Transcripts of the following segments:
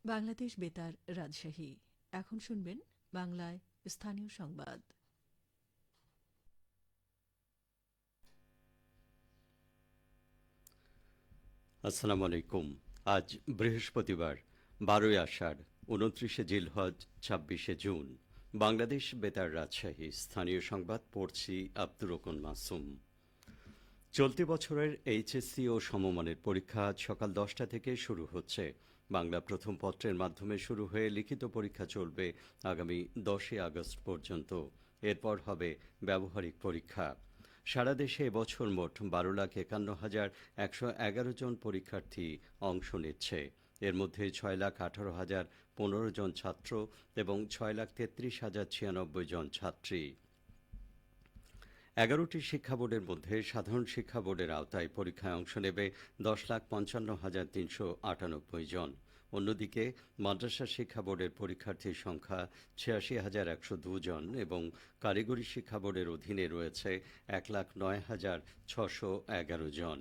বাংলাদেশ বেতার রাজশাহী। এখন শুনবেন বাংলায় স্থানীয় সংবাদ। আসসালামু আলাইকুম। আজ বৃহস্পতিবার ১২ই আষাঢ়, ২৯শে জিলহজ, ২৬শে জুন। বাংলাদেশ বেতার রাজশাহী স্থানীয় সংবাদ পড়ছি আব্দুর রকুন মাসুম। চলতি বছরের এইচএসসি ও সমমানের পরীক্ষা আজ সকাল ১০টা থেকে শুরু হচ্ছে। বাংলা প্রথম পত্রের মাধ্যমে শুরু হয়ে লিখিত পরীক্ষা চলবে আগামী ১০ই আগস্ট পর্যন্ত। এরপর হবে ব্যবহারিক পরীক্ষা। সারা দেশে এবছর মোট ১২,৫১,১১১ জন পরীক্ষার্থী অংশ নিচ্ছে। এর মধ্যে ৬,১৮,০১৫ জন ছাত্র এবং ৬,৩৩,০৯৬ জন ছাত্রী। ১১টি শিক্ষা বোর্ডের মধ্যে সাধারণ শিক্ষা বোর্ডের আওতায় পরীক্ষায় অংশ নেবে ১০,৫৫,৩৯৮ জন। অন্যদিকে মাদ্রাসা শিক্ষা বোর্ডের পরীক্ষার্থীর সংখ্যা ৮৬,১০২ জন এবং কারিগরি শিক্ষা বোর্ডের অধীনে রয়েছে ১,০৯,৬১১ জন।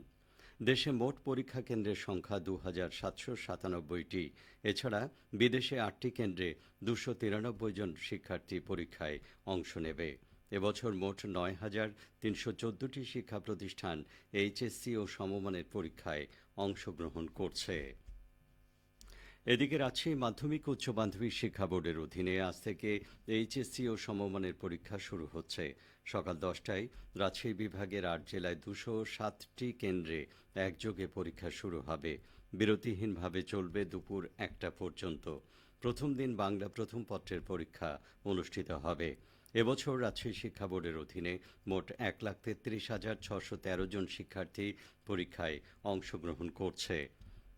দেশে মোট পরীক্ষা কেন্দ্রের সংখ্যা ২,৭৯৭টি। এছাড়া বিদেশে ৮টি কেন্দ্রে ২৯৩ জন শিক্ষার্থী পরীক্ষায় অংশ নেবে। এবছর মোট ৯,৩১৪টি শিক্ষা প্রতিষ্ঠান এইচএসসি ও সমমানের পরীক্ষায় অংশগ্রহণ করছে। এদিকে রাজশাহী মাধ্যমিক উচ্চ মাধ্যমিক শিক্ষা বোর্ডের অধীনে আজ থেকে এইচএসসি ও সমমানের পরীক্ষা শুরু হচ্ছে। সকাল ১০টায় রাজশাহী বিভাগের ৮ জেলায় ২০৭টি কেন্দ্রে একযোগে পরীক্ষা শুরু হবে। বিরতিহীনভাবে চলবে দুপুর ১টা পর্যন্ত। প্রথম দিন বাংলা প্রথম পত্রের পরীক্ষা অনুষ্ঠিত হবে। এবছর রাজশাহী শিক্ষা বোর্ডের অধীনে মোট ১,৩৩,৬১৩ জন শিক্ষার্থী পরীক্ষায় অংশগ্রহণ করছে।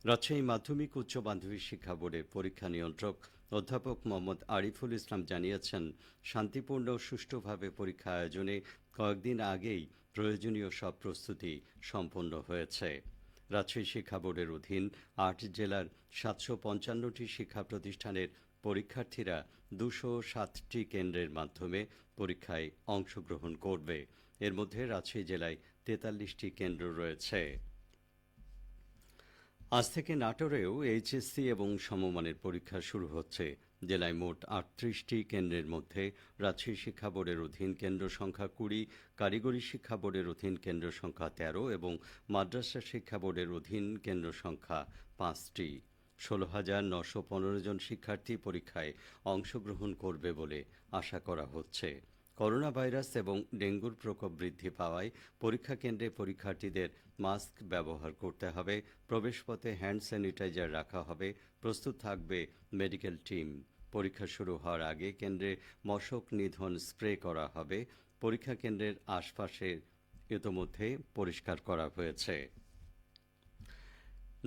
রাজশাহী মাধ্যমিক উচ্চ মাধ্যমিক শিক্ষা বোর্ডের পরীক্ষা নিয়ন্ত্রক অধ্যাপক মোহাম্মদ আরিফুল ইসলাম জানিয়েছেন, শান্তিপূর্ণ ও সুষ্ঠুভাবে পরীক্ষা আয়োজনে কয়েকদিন আগেই প্রয়োজনীয় সব প্রস্তুতি সম্পন্ন হয়েছে। রাজশাহী শিক্ষা বোর্ডের অধীন ৮ জেলার ৭৫৫টি শিক্ষা প্রতিষ্ঠানের পরীক্ষার্থীরা ২০৭টি কেন্দ্রের মাধ্যমে পরীক্ষায় অংশগ্রহণ করবে। এর মধ্যে রাজশাহী জেলায় ৪৩টি কেন্দ্র রয়েছে। আজ থেকে নাটোরেও এইচএসসি এবং সমমানের পরীক্ষা শুরু হচ্ছে। জেলায় মোট ৩৮টি কেন্দ্রের মধ্যে রাজশাহী শিক্ষা বোর্ডের অধীন কেন্দ্র সংখ্যা ২০, কারিগরি শিক্ষা বোর্ডের অধীন কেন্দ্র সংখ্যা ১৩ এবং মাদ্রাসা শিক্ষা বোর্ডের অধীন কেন্দ্র সংখ্যা ৫টি। ১৬,৯১৫ জন শিক্ষার্থী পরীক্ষায় অংশগ্রহণ করবে বলে আশা করা হচ্ছে। করোনা ভাইরাস এবং ডেঙ্গুর প্রকোপ বৃদ্ধি পাওয়ায় পরীক্ষা কেন্দ্রে পরীক্ষার্থীদের মাস্ক ব্যবহার করতে হবে, প্রবেশপথে হ্যান্ড স্যানিটাইজার রাখা হবে, প্রস্তুত থাকবে মেডিকেল টিম। পরীক্ষা শুরু হওয়ার আগে কেন্দ্রে মশক নিধন স্প্রে করা হবে। পরীক্ষা কেন্দ্রের আশপাশে ইতোমধ্যে পরিষ্কার করা হয়েছে।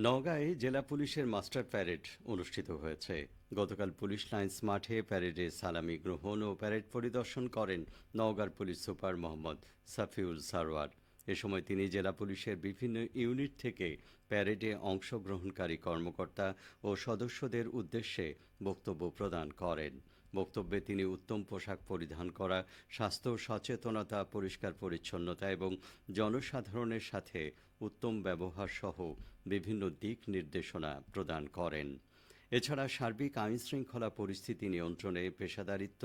নওগাঁয় জেলা পুলিশের মাস্টার প্যারেড অনুষ্ঠিত হয়েছে। গতকাল পুলিশ লাইন্স মাঠে প্যারেডে সালামি গ্রহণ ও প্যারেড পরিদর্শন করেন নওগাঁর পুলিশ সুপার মোহাম্মদ সাফিউল সারওয়ার। এ সময় তিনি জেলা পুলিশের বিভিন্ন ইউনিট থেকে প্যারেডে অংশগ্রহণকারী কর্মকর্তা ও সদস্যদের উদ্দেশ্যে বক্তব্য প্রদান করেন। বক্তব্যে তিনি উত্তম পোশাক পরিধান করা, স্বাস্থ্য সচেতনতা, পরিষ্কার পরিচ্ছন্নতা এবং জনসাধারণের সাথে উত্তম ব্যবহার সহ বিভিন্ন দিক নির্দেশনা প্রদান করেন। এছাড়া সার্বিক আইনশৃঙ্খলা পরিস্থিতি নিয়ন্ত্রণে পেশাদারিত্ব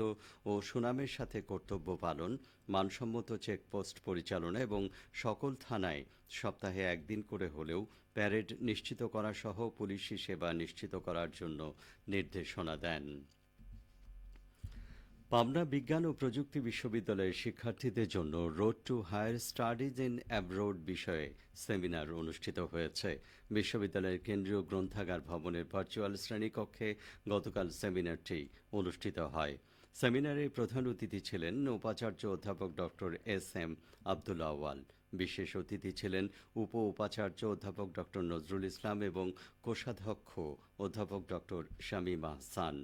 ও সুনামের সাথে কর্তব্য পালন, মানসম্মত চেকপোস্ট পরিচালনা এবং সকল থানায় সপ্তাহে একদিন করে হলেও প্যারেড নিশ্চিত করা সহ পুলিশি সেবা নিশ্চিত করার জন্য নির্দেশনা দেন। পাবনা বিজ্ঞান ও প্রযুক্তি বিশ্ববিদ্যালয়ের শিক্ষার্থীদের জন্য road to higher studies in abroad বিষয়ে সেমিনার অনুষ্ঠিত হয়েছে। বিশ্ববিদ্যালয়ের কেন্দ্রীয় গ্রন্থাগার ভবনের ভার্চুয়াল শ্রেণীকক্ষে গতকাল সেমিনারটি অনুষ্ঠিত হয়। সেমিনারে প্রধান অতিথি ছিলেন উপাচার্য অধ্যাপক ডক্টর এস.এম. আব্দুল আউয়াল। বিশেষ অতিথি ছিলেন উপাচার্য অধ্যাপক ডক্টর নজরুল ইসলাম এবং কোষাধ্যক্ষ অধ্যাপক doctor Shamim Ahsan.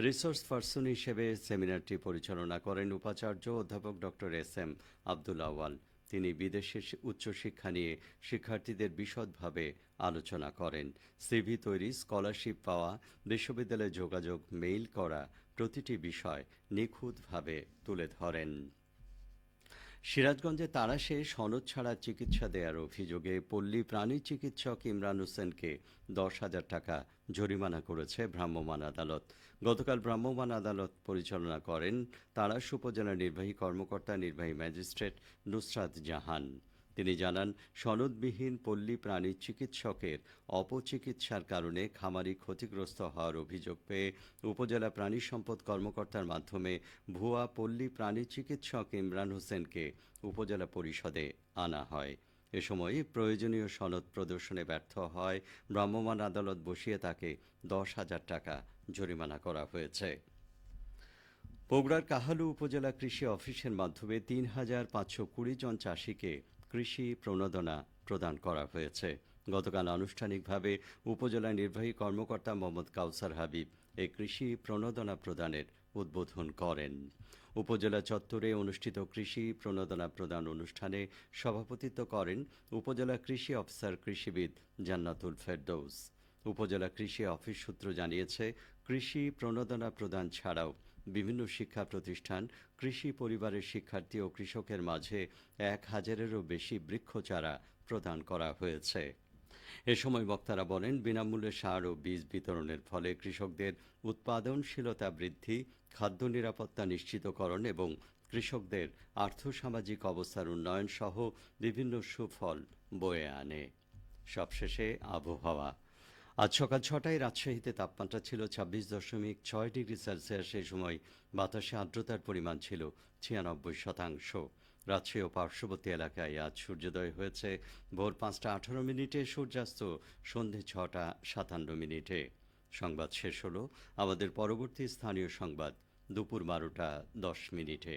Resource person হিসেবে সেমিনারটি পরিচালনা করেন উপাচার্য অধ্যাপক ডক্টর এস.এম. আব্দুল আউয়াল। তিনি বিদেশের উচ্চশিক্ষা নিয়ে শিক্ষার্থীদের বিশদভাবে আলোচনা করেন। সিভি তৈরি, স্কলারশিপ পাওয়া, বিশ্ববিদ্যালয়ে যোগাযোগ, মেইল করা প্রতিটি বিষয় নিখুঁতভাবে তুলে ধরেন। সিরাজগঞ্জে তাড়াশে সনদ ছাড়া চিকিৎসা দেওয়ার অভিযোগে পল্লী প্রাণী চিকিৎসক ইমরান হোসেনকে 10,000 টাকা জরিমানা করেছে ভ্রাম্যমাণ আদালত। গতকাল ভ্রাম্যমাণ আদালত পরিচালনা করেন তাড়াশ উপজেলা নির্বাহী কর্মকর্তা নির্বাহী ম্যাজিস্ট্রেট নুসরাত জাহান। তিনি জানান, সনদবিহীন পল্লী প্রাণী চিকিৎসকের অপচিকিৎসার কারণে খামারি ক্ষতিগ্রস্ত হওয়ার অভিযোগ পেয়ে উপজেলা প্রাণী সম্পদ কর্মকর্তার মাধ্যমে ভুয়া পল্লী প্রাণী চিকিৎসক ইমরান হোসেনকে উপজেলা পরিষদে আনা হয়। এ সময় প্রয়োজনীয় সনদ প্রদর্শনে ব্যর্থ হয় ভ্রাম্যমাণ আদালত বসিয়ে তাকে 10,000 টাকা জরিমানা করা হয়েছে। বগুড়ার কাহালু উপজেলা কৃষি অফিসের মাধ্যমে 3,520 জন চাষিকে কৃষি প্রণোদনা প্রদান করা হয়েছে। গতকাল আনুষ্ঠানিকভাবে উপজেলা নির্বাহী কর্মকর্তা মোহাম্মদ কাউসার হাবিব এই কৃষি প্রণোদনা প্রদানের উদ্বোধন করেন। উপজেলা চত্বরে অনুষ্ঠিত কৃষি প্রণোদনা প্রদান অনুষ্ঠানে সভাপতিত্ব করেন উপজেলা কৃষি অফিসার কৃষিবিদ জান্নাতুল ফেরদৌস। উপজেলা কৃষি অফিস সূত্র জানিয়েছে, কৃষি প্রণোদনা প্রদান ছাড়াও বিভিন্ন শিক্ষা প্রতিষ্ঠান, কৃষি পরিবারের শিক্ষার্থী ও কৃষকের মাঝে 1,000-এরও বেশি বৃক্ষচারা প্রদান করা হয়েছে। এ সময় বক্তারা বলেন, বিনামূল্যে সার ও বীজ বিতরণের ফলে কৃষকদের উৎপাদনশীলতা বৃদ্ধি, খাদ্য নিরাপত্তা নিশ্চিতকরণ এবং কৃষকদের আর্থসামাজিক অবস্থার উন্নয়ন সহ বিভিন্ন সুফল বয়ে আনে। সবশেষে আবহাওয়া। আজ সকাল 6টায় রাজশাহীতে তাপমাত্রা ছিল 26.6 ডিগ্রি সেলসিয়াস। সেই সময় বাতাসে আর্দ্রতার পরিমাণ ছিল 96%। রাজশাহী ও পার্শ্ববর্তী এলাকায় আজ সূর্যোদয় হয়েছে ভোর 5টা 18 মিনিটে, সূর্যাস্ত সন্ধে 6টা 57 মিনিটে। সংবাদ শেষ হলো। আমাদের পরবর্তী স্থানীয় সংবাদ দুপুর 12টা 10 মিনিটে।